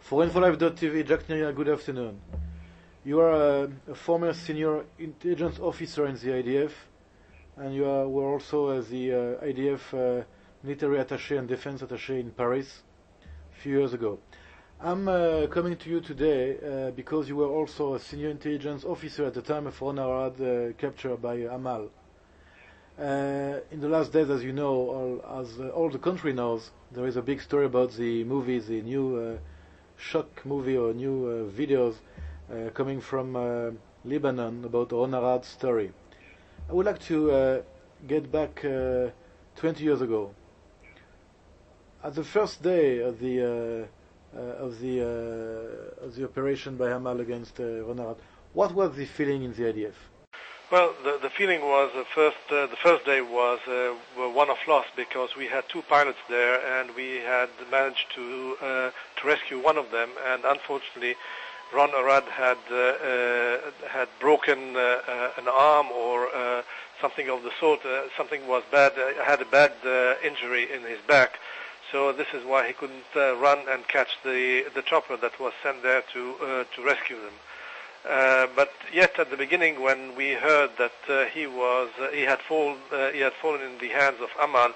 For infolife.tv, Jack Neria, good afternoon. You are a former senior intelligence officer in the IDF, and you were also the IDF military attaché and defense attaché in Paris a few years ago. I'm coming to you today because you were also a senior intelligence officer at the time of Ron Arad capture by Amal. In the last days, as you know, as all the country knows, there is a big story about the movie, the new shock movie or new videos coming from Lebanon about Ron Arad's story. I would like to get back 20 years ago. At the first day of the operation by Amal against Ron Arad, what was the feeling in the IDF? Well, the feeling was the first day was one of loss, because we had two pilots there and we had managed to rescue one of them, and unfortunately Ron Arad had broken an arm or something of the sort. Something was bad. Had a bad injury in his back. So this is why he couldn't run and catch the chopper that was sent there to rescue them. But yet, at the beginning, when we heard that he had fallen in the hands of Amal,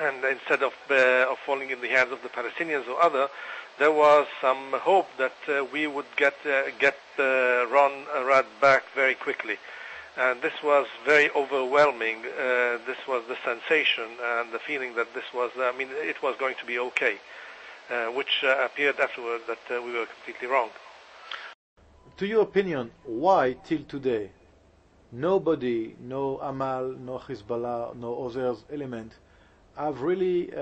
and instead of falling in the hands of the Palestinians or other, there was some hope that we would get Ron Arad back very quickly. And this was very overwhelming. This was the sensation and the feeling that this was, it was going to be okay, which appeared afterwards that we were completely wrong. To your opinion, why till today nobody, no Amal, no Hezbollah, no other element, have really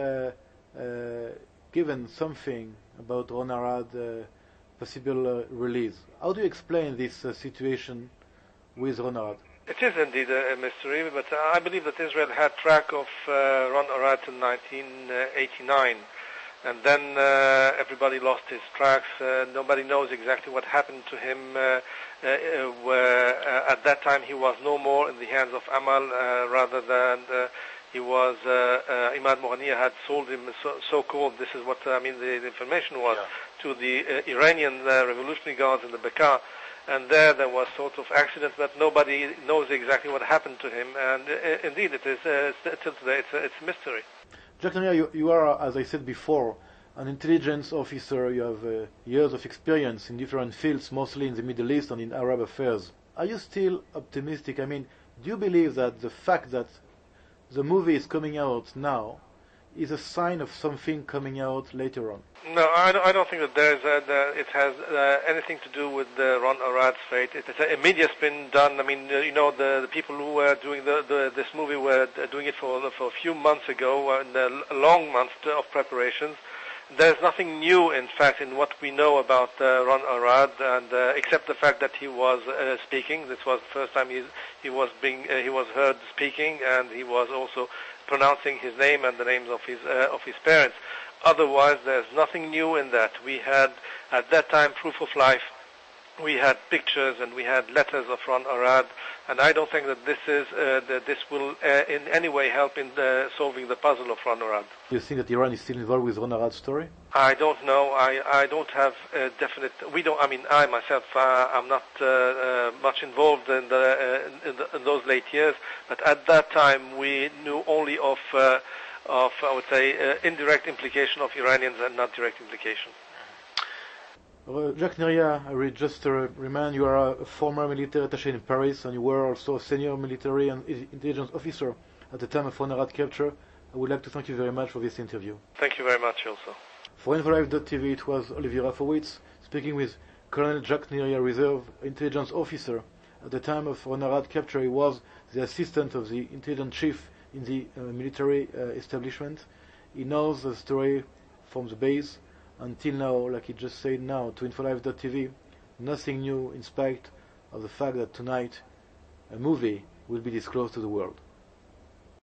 given something about Ron Arad possible release? How do you explain this situation with Ron Arad? It is indeed a mystery, but I believe that Israel had track of Ron Arad in 1989. And then everybody lost his tracks. Nobody knows exactly what happened to him. At that time, he was no more in the hands of Amal, rather than he was. Imad Moghania had sold him, so-called. This is what the information was, to the Iranian Revolutionary Guards in the Bekaa. And there was sort of accident that nobody knows exactly what happened to him. And indeed, it is till today. It's a mystery. Jack Neria, you are, as I said before, an intelligence officer. You have years of experience in different fields, mostly in the Middle East and in Arab affairs. Are you still optimistic? Do you believe that the fact that the movie is coming out now is a sign of something coming out later on? No, I don't think that it has anything to do with Ron Arad's fate. It's a media spin done. The people who were doing this movie were doing it for a few months ago, and a long month of preparations. There's nothing new, in fact, in what we know about Ron Arad, and except the fact that he was speaking. This was the first time he was heard speaking, and he was also pronouncing his name and the names of his parents. Otherwise, there's nothing new in that. We had, at that time, proof of life. We had pictures and we had letters of Ron Arad, and I don't think that this will in any way help in solving the puzzle of Ron Arad. Do you think that Iran is still involved with Ron Arad's story? I don't know. I don't have a definite. We don't. I myself, I'm not much involved in those late years. But at that time, we knew only of I would say indirect implication of Iranians and not direct implication. Jack Neria, I will just remind you are a former military attaché in Paris, and you were also a senior military and intelligence officer at the time of Ron Arad capture. I would like to thank you very much for this interview. Thank you very much also. For infolife.tv, it was Olivier Rafowitz speaking with Colonel Jack Neria, reserve intelligence officer. At the time of Ron Arad capture, he was the assistant of the intelligence chief in the military establishment. He knows the story from the base until now, like he just said now to infolife.tv. Nothing new in spite of the fact that tonight a movie will be disclosed to the world.